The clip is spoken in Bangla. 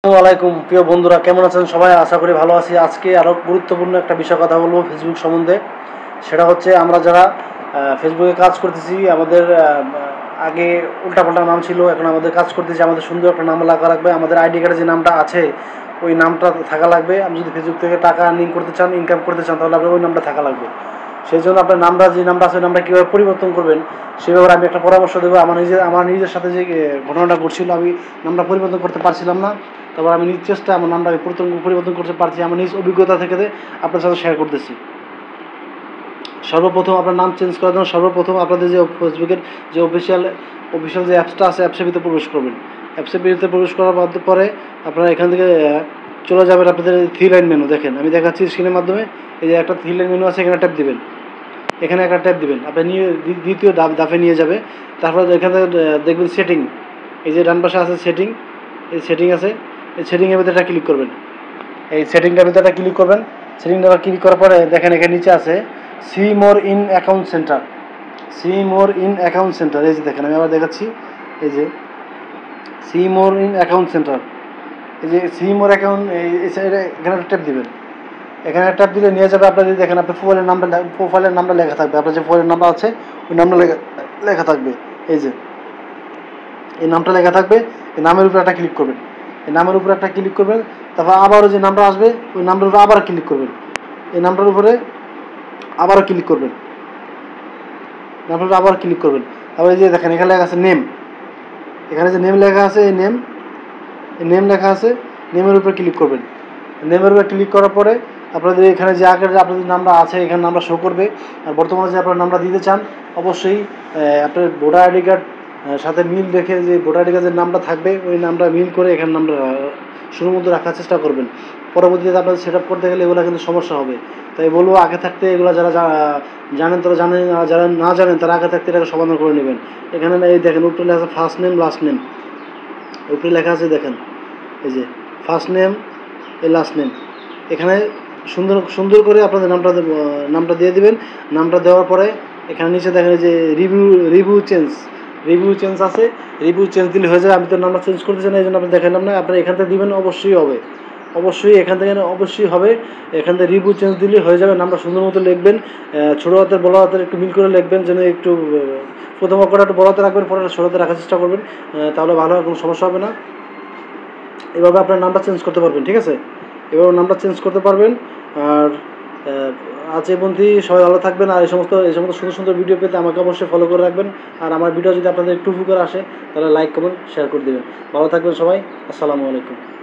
আসসালামু আলাইকুম প্রিয় বন্ধুরা, কেমন আছেন সবাই? আশা করি ভালো আছি। আজকে আরও গুরুত্বপূর্ণ একটা বিষয় কথা বলবো ফেসবুক সম্বন্ধে। সেটা হচ্ছে আমরা যারা ফেসবুকে কাজ করতেছি, আমাদের আগে উল্টাপাল্টা নাম ছিল, এখন আমাদের কাজ করতেছি, আমাদের সুন্দর একটা নাম লাগা লাগবে। আমাদের আইডি কার্ডে যে নামটা আছে ওই নামটা থাকা লাগবে। আপনি যদি ফেসবুক থেকে টাকা আর্নিং করতে চান, ইনকাম করতে চান, তাহলে আপনার ওই নামটা থাকা লাগবে। সেই জন্য আপনার নামটা, যে নামটা আছে ওই নামটা কীভাবে পরিবর্তন করবেন সেভাবে আমি একটা পরামর্শ দেবো। আমার নিজের সাথে যে ঘটনাটা ঘটছিল, আমি নামটা পরিবর্তন করতে পারছিলাম না। তারপর আমি নিজ চেষ্টায় আমার নামটা পরিবর্তন করতে পারছি। আমার নিজ অভিজ্ঞতা থেকে আপনার সাথে শেয়ার করতেছি। সর্বপ্রথম আপনার নাম চেঞ্জ করার জন্য সর্বপ্রথম আপনাদের যে ফেসবুকের যে অফিসিয়াল যে অ্যাপসটা আছে, অ্যাপসের ভিতরে প্রবেশ করবেন। অ্যাপসের ভিতরে প্রবেশ করার পরে আপনারা এখান থেকে চলে যাবেন আপনাদের থ্রি লাইন মেনু। দেখেন, আমি দেখাচ্ছি স্ক্রিনের মাধ্যমে। এই যে একটা থ্রি লাইন মেনু আছে, এখানে ট্যাপ দিবেন। এখানে একটা ট্যাপ দিবেন, আপনি নিয়ে দ্বিতীয় ধাপে নিয়ে যাবে। তারপরে এখানে দেখবেন সেটিং। এই যে ডান পাশে আছে সেটিং, এই সেটিং আছে, এই সেটিংয়ের ভিতরে ক্লিক করবেন। এই সেটিংটার ভিতরে ক্লিক করবেন। সেটিংটা ক্লিক করার পরে দেখেন এখানে নিচে আছে see more in account centre. See more in account centre, এই যে দেখেন, আমি আবার দেখাচ্ছি। এই যে see more in account centre, এই যে সি মোর অ্যাকাউন্ট, এই সাইডে এখানে একটা ট্যাপ দিবেন। এখানে ট্যাপ দিলে নিয়ে যাবে আপনার, যদি দেখেন আপনার প্রোফাইলের নামটা লেখা থাকবে। আপনার যে প্রোফাইলের নাম্বার আছে ওই নামটা লেখা থাকবে। এই যে এই নামটা লেখা থাকবে। এই নামের উপরে একটা ক্লিক করবেন। এই নামের উপরে একটা ক্লিক করবেন। তারপর আবারও যে নামটা আসবে ওই নামটার উপরে আবার ক্লিক করবেন। এই নামটার উপরে আবারও ক্লিক করবেন। নামটার উপরে আবার ক্লিক করবেন। তারপরে এই যে দেখেন এখানে লেখা আছে নেম। এখানে যে নেম লেখা আছে, এই নেম লেখা আছে, নেমের উপরে ক্লিক করবেন। নেমের উপরে ক্লিক করার পরে আপনাদের এখানে যে আগের যে আপনাদের নামটা আছে এখানে নামটা শো করবে। আর বর্তমানে যে আপনার নামটা দিতে চান, অবশ্যই আপনার ভোটার আইডি কার্ড সাথে মিল রেখে, যে ভোটার আইডি কার্ডের নামটা থাকবে ওই নামটা মিল করে এখানে নামটা শুরুর মধ্যে রাখার চেষ্টা করবেন। পরবর্তীতে আপনাদের সেট আপ করতে গেলে এগুলো কিন্তু সমস্যা হবে। তাই বলবো, আগে থাকতে এগুলো যারা জানেন তারা জানেন, আর যারা না জানেন তারা আগে থাকতে এটাকে সমাধান করে নেবেন। এখানে এই দেখেন উপরে লেখা আছে ফার্স্ট নেম লাস্ট নেম। উপরে লেখা আছে দেখেন, এই যে ফার্স্ট নেম, এই লাস্ট নেম। এখানে সুন্দর করে আপনাদের নামটা দিয়ে দিবেন। নামটা দেওয়ার পরে এখানে নিচে দেখেন যে রিভিউ চেঞ্জ আছে। রিভিউ চেঞ্জ দিলে হয়ে যাবে। আমি তো নামটা চেঞ্জ করতে চাই না, এই জন্য আপনি দেখালাম না। আপনারা এখান থেকে দিবেন, অবশ্যই হবে। এখান থেকে অবশ্যই হবে। এখান থেকে রিভিউ চেঞ্জ দিলে হয়ে যাবে। নামটা সুন্দর মতো লিখবেন, ছোটো হাতের বড় হাতের একটু মিল করে লিখবেন, যেন একটু প্রথম অক্ষরটা একটু বড় হাতে রাখবেন, পরে ছোটো হাতে রাখার চেষ্টা করবেন। তাহলে ভালো হয়, কোনো সমস্যা হবে না। এভাবে আপনার নামটা চেঞ্জ করতে পারবেন, ঠিক আছে? এভাবে নামটা চেঞ্জ করতে পারবেন। আর আজ এই পর্যন্তই। সবাই ভালো থাকবেন। আর এই সমস্ত সুন্দর সুন্দর ভিডিও পেতে আমাকে অবশ্যই ফলো করে রাখবেন। আর আমার ভিডিও যদি আপনাদের একটু উপকার আসে তাহলে লাইক কমেন্ট শেয়ার করে দেবেন। ভালো থাকবেন সবাই। আসসালামু আলাইকুম।